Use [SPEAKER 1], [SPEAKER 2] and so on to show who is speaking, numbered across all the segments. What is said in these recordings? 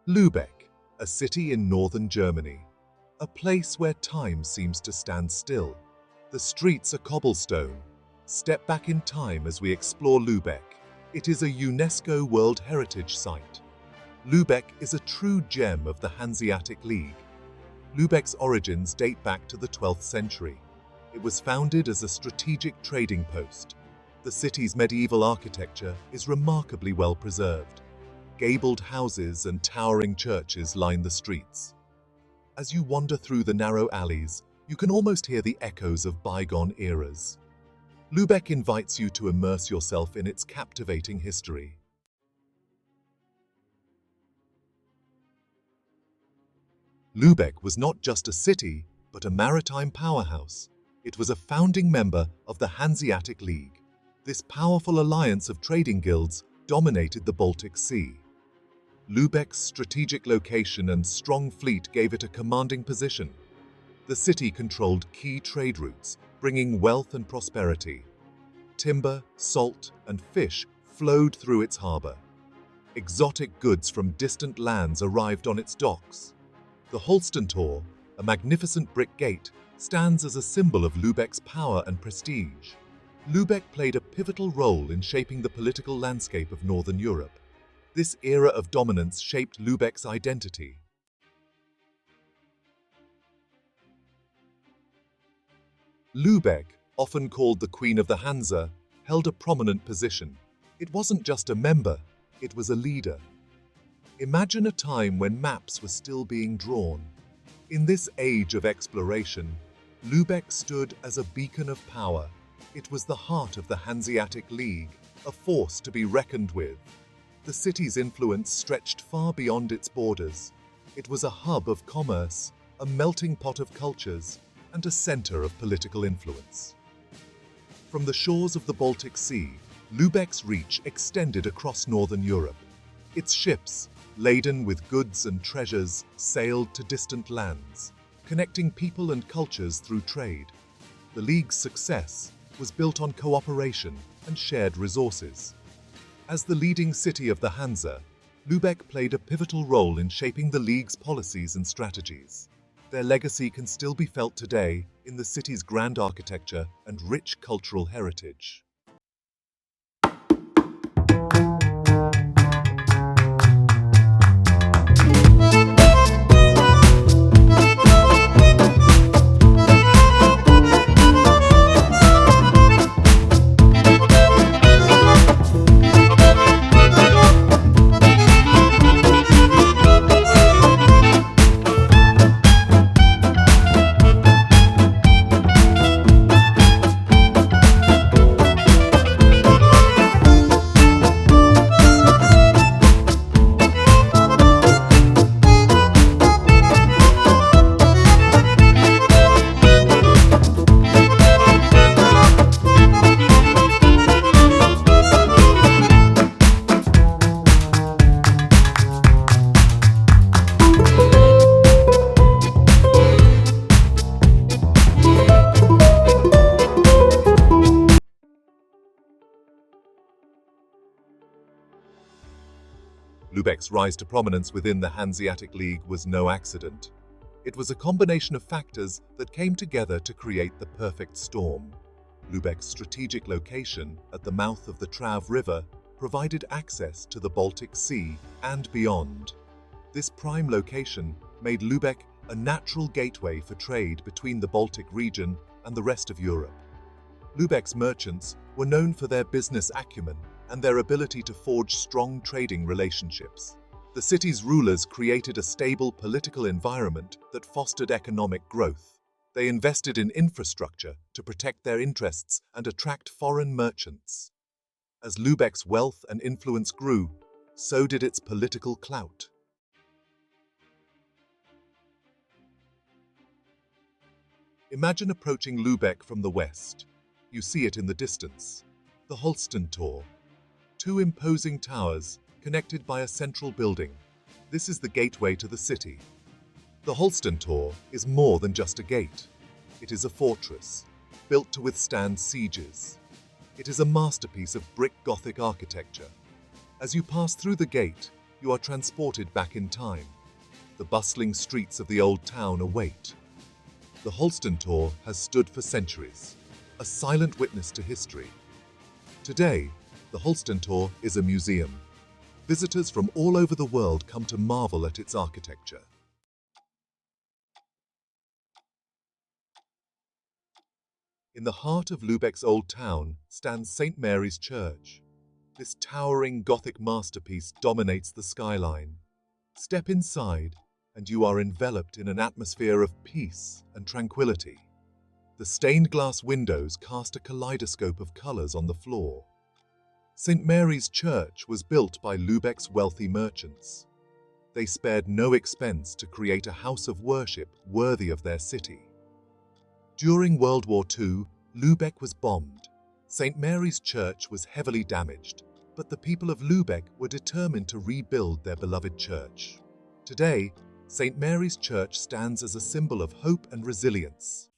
[SPEAKER 1] Lübeck, a city in northern Germany. A place where time seems to stand still. The streets are cobblestone. Step back in time as we explore Lübeck. It is a UNESCO World Heritage Site. Lübeck is a true gem of the Hanseatic League. Lübeck's origins date back to the 12th century. It was founded as a strategic trading post. The city's medieval architecture is remarkably well preserved. Gabled houses and towering churches line the streets. As you wander through the narrow alleys, you can almost hear the echoes of bygone eras. Lübeck invites you to immerse yourself in its captivating history. Lübeck was not just a city, but a maritime powerhouse. It was a founding member of the Hanseatic League. This powerful alliance of trading guilds dominated the Baltic Sea. Lübeck's strategic location and strong fleet gave it a commanding position. The city controlled key trade routes, bringing wealth and prosperity. Timber, salt, and fish flowed through its harbor. Exotic goods from distant lands arrived on its docks. The Holstentor, a magnificent brick gate, stands as a symbol of Lübeck's power and prestige. Lübeck played a pivotal role in shaping the political landscape of Northern Europe. This era of dominance shaped Lübeck's identity. Lübeck, often called the Queen of the Hansa, held a prominent position. It wasn't just a member, it was a leader. Imagine a time when maps were still being drawn. In this age of exploration, Lübeck stood as a beacon of power. It was the heart of the Hanseatic League, a force to be reckoned with. The city's influence stretched far beyond its borders. It was a hub of commerce, a melting pot of cultures, and a center of political influence. From the shores of the Baltic Sea, Lübeck's reach extended across northern Europe. Its ships, laden with goods and treasures, sailed to distant lands, connecting people and cultures through trade. The League's success was built on cooperation and shared resources. As the leading city of the Hansa, Lübeck played a pivotal role in shaping the League's policies and strategies. Their legacy can still be felt today in the city's grand architecture and rich cultural heritage. Lübeck's rise to prominence within the Hanseatic League was no accident. It was a combination of factors that came together to create the perfect storm. Lübeck's strategic location at the mouth of the Trav River provided access to the Baltic Sea and beyond. This prime location made Lübeck a natural gateway for trade between the Baltic region and the rest of Europe. Lübeck's merchants were known for their business acumen and their ability to forge strong trading relationships. The city's rulers created a stable political environment that fostered economic growth. They invested in infrastructure to protect their interests and attract foreign merchants. As Lübeck's wealth and influence grew, so did its political clout. Imagine approaching Lübeck from the west. You see it in the distance. The Holstentor. Two imposing towers, connected by a central building. This is the gateway to the city. The Holstentor is more than just a gate. It is a fortress, built to withstand sieges. It is a masterpiece of brick Gothic architecture. As you pass through the gate, you are transported back in time. The bustling streets of the old town await. The Holstentor has stood for centuries, a silent witness to history. Today, the Holstentor is a museum. Visitors from all over the world come to marvel at its architecture. In the heart of Lübeck's old town stands St. Mary's Church. This towering Gothic masterpiece dominates the skyline. Step inside, and you are enveloped in an atmosphere of peace and tranquility. The stained glass windows cast a kaleidoscope of colors on the floor. St. Mary's Church was built by Lübeck's wealthy merchants. They spared no expense to create a house of worship worthy of their city. During World War II, Lübeck was bombed. St. Mary's Church was heavily damaged, but the people of Lübeck were determined to rebuild their beloved church. Today, St. Mary's Church stands as a symbol of hope and resilience.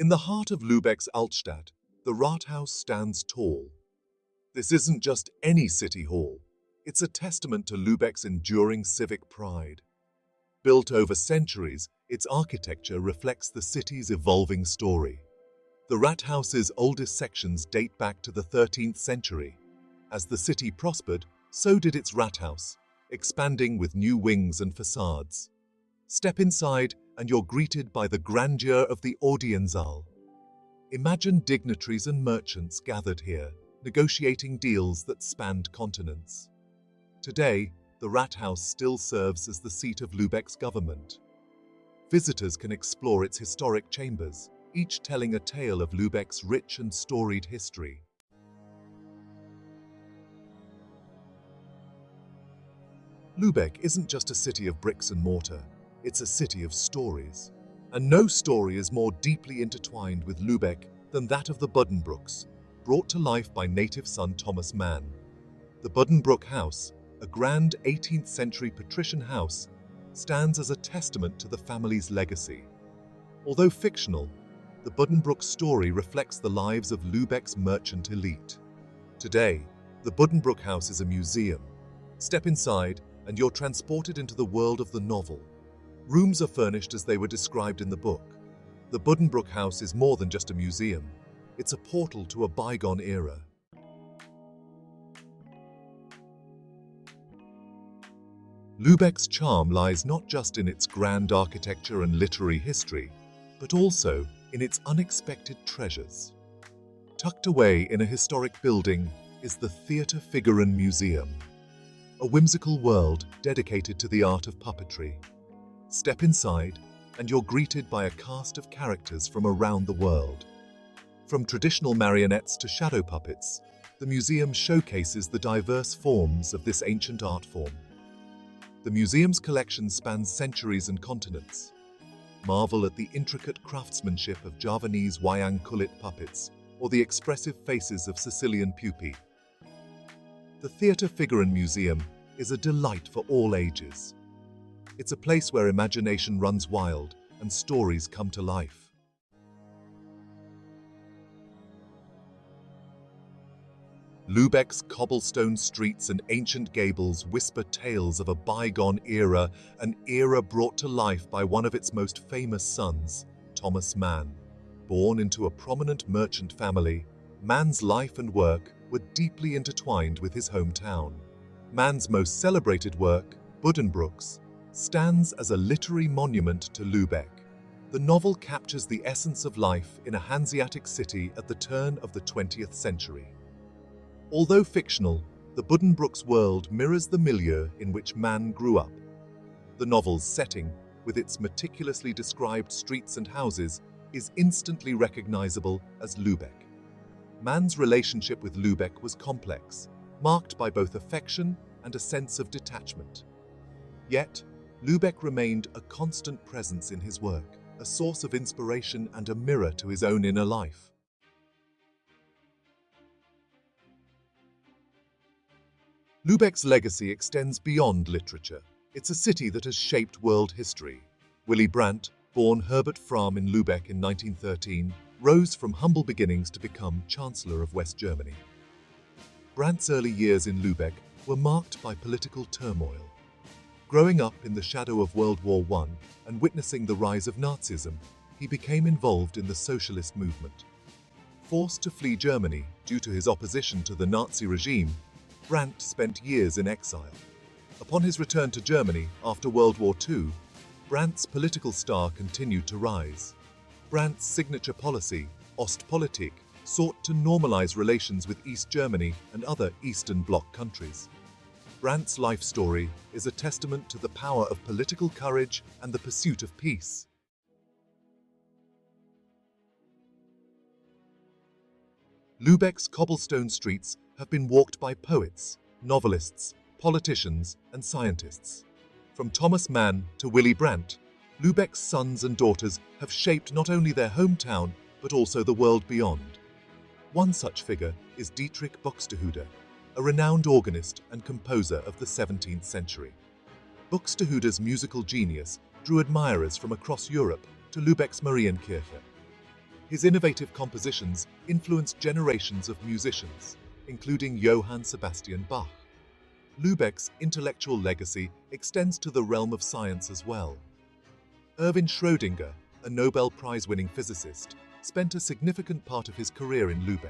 [SPEAKER 1] In the heart of Lübeck's Altstadt, the Rathaus stands tall. This isn't just any city hall, it's a testament to Lübeck's enduring civic pride. Built over centuries, its architecture reflects the city's evolving story. The Rathaus's oldest sections date back to the 13th century. As the city prospered, so did its Rathaus, expanding with new wings and facades. Step inside and you're greeted by the grandeur of the Audienzsaal. Imagine dignitaries and merchants gathered here, negotiating deals that spanned continents. Today, the Rathaus still serves as the seat of Lübeck's government. Visitors can explore its historic chambers, each telling a tale of Lübeck's rich and storied history. Lübeck isn't just a city of bricks and mortar. It's a city of stories. And no story is more deeply intertwined with Lübeck than that of the Buddenbrooks, brought to life by native son Thomas Mann. The Buddenbrook House, a grand 18th century patrician house, stands as a testament to the family's legacy. Although fictional, the Buddenbrook story reflects the lives of Lübeck's merchant elite. Today, the Buddenbrook House is a museum. Step inside and you're transported into the world of the novel. Rooms are furnished as they were described in the book. The Buddenbrook House is more than just a museum. It's a portal to a bygone era. Lübeck's charm lies not just in its grand architecture and literary history, but also in its unexpected treasures. Tucked away in a historic building is the Theatre Figuren Museum, a whimsical world dedicated to the art of puppetry. Step inside, and you're greeted by a cast of characters from around the world. From traditional marionettes to shadow puppets, the museum showcases the diverse forms of this ancient art form. The museum's collection spans centuries and continents. Marvel at the intricate craftsmanship of Javanese wayang kulit puppets or the expressive faces of Sicilian pupae. The Theatre Figuren Museum is a delight for all ages. It's a place where imagination runs wild and stories come to life. Lübeck's cobblestone streets and ancient gables whisper tales of a bygone era, an era brought to life by one of its most famous sons, Thomas Mann. Born into a prominent merchant family, Mann's life and work were deeply intertwined with his hometown. Mann's most celebrated work, Buddenbrooks, stands as a literary monument to Lübeck. The novel captures the essence of life in a Hanseatic city at the turn of the 20th century. Although fictional, the Buddenbrooks world mirrors the milieu in which Mann grew up. The novel's setting, with its meticulously described streets and houses, is instantly recognizable as Lübeck. Mann's relationship with Lübeck was complex, marked by both affection and a sense of detachment. Yet, Lübeck remained a constant presence in his work, a source of inspiration and a mirror to his own inner life. Lübeck's legacy extends beyond literature. It's a city that has shaped world history. Willy Brandt, born Herbert Frahm in Lübeck in 1913, rose from humble beginnings to become Chancellor of West Germany. Brandt's early years in Lübeck were marked by political turmoil. Growing up in the shadow of World War I and witnessing the rise of Nazism, he became involved in the socialist movement. Forced to flee Germany due to his opposition to the Nazi regime, Brandt spent years in exile. Upon his return to Germany after World War II, Brandt's political star continued to rise. Brandt's signature policy, Ostpolitik, sought to normalize relations with East Germany and other Eastern Bloc countries. Brandt's life story is a testament to the power of political courage and the pursuit of peace. Lübeck's cobblestone streets have been walked by poets, novelists, politicians, and scientists. From Thomas Mann to Willy Brandt, Lübeck's sons and daughters have shaped not only their hometown, but also the world beyond. One such figure is Dietrich Buxtehude, a renowned organist and composer of the 17th century. Buxtehude's musical genius drew admirers from across Europe to Lübeck's Marienkirche. His innovative compositions influenced generations of musicians, including Johann Sebastian Bach. Lübeck's intellectual legacy extends to the realm of science as well. Erwin Schrödinger, a Nobel Prize-winning physicist, spent a significant part of his career in Lübeck.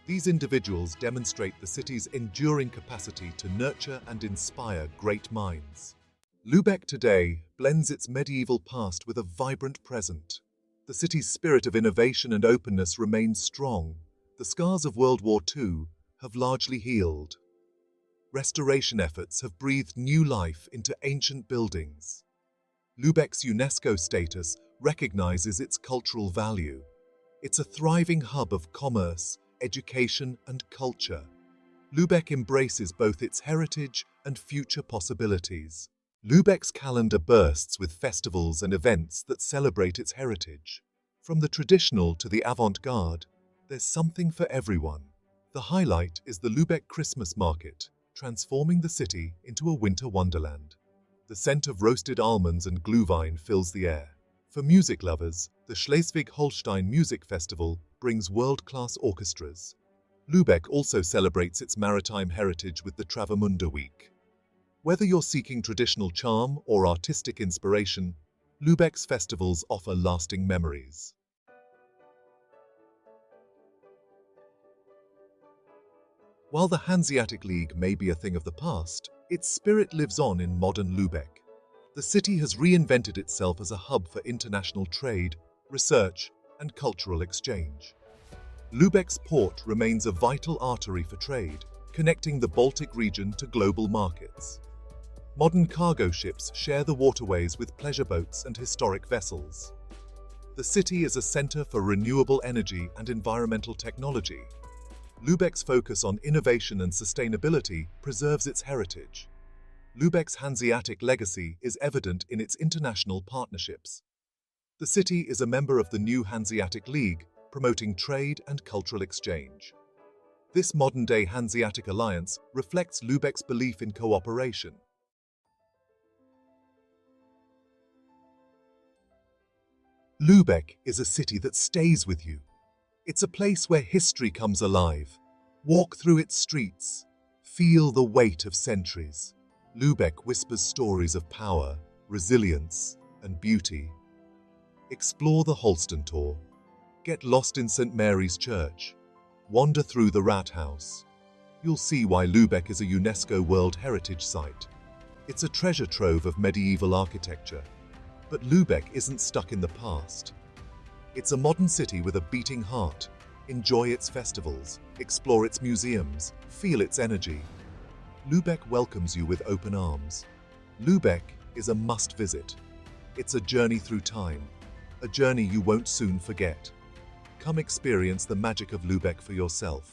[SPEAKER 1] These individuals demonstrate the city's enduring capacity to nurture and inspire great minds. Lübeck today blends its medieval past with a vibrant present. The city's spirit of innovation and openness remains strong. The scars of World War II have largely healed. Restoration efforts have breathed new life into ancient buildings. Lübeck's UNESCO status recognizes its cultural value. It's a thriving hub of commerce, education, and culture. Lübeck embraces both its heritage and future possibilities. Lübeck's calendar bursts with festivals and events that celebrate its heritage. From the traditional to the avant-garde, there's something for everyone. The highlight is the Lübeck Christmas market, transforming the city into a winter wonderland. The scent of roasted almonds and glühwein fills the air. For music lovers, the Schleswig-Holstein Music Festival brings world-class orchestras. Lübeck also celebrates its maritime heritage with the Travemünde Week. Whether you're seeking traditional charm or artistic inspiration, Lübeck's festivals offer lasting memories. While the Hanseatic League may be a thing of the past, its spirit lives on in modern Lübeck. The city has reinvented itself as a hub for international trade, research, and cultural exchange. Lübeck's port remains a vital artery for trade, connecting the Baltic region to global markets. Modern cargo ships share the waterways with pleasure boats and historic vessels. The city is a center for renewable energy and environmental technology. Lübeck's focus on innovation and sustainability preserves its heritage. Lübeck's Hanseatic legacy is evident in its international partnerships. The city is a member of the new Hanseatic League, promoting trade and cultural exchange. This modern-day Hanseatic alliance reflects Lübeck's belief in cooperation. Lübeck is a city that stays with you. It's a place where history comes alive. Walk through its streets. Feel the weight of centuries. Lübeck whispers stories of power, resilience, and beauty. Explore the Holstentor. Get lost in St. Mary's Church. Wander through the Rathaus. You'll see why Lübeck is a UNESCO World Heritage Site. It's a treasure trove of medieval architecture. But Lübeck isn't stuck in the past. It's a modern city with a beating heart. Enjoy its festivals, explore its museums, feel its energy. Lübeck welcomes you with open arms. Lübeck is a must-visit. It's a journey through time, a journey you won't soon forget. Come experience the magic of Lübeck for yourself.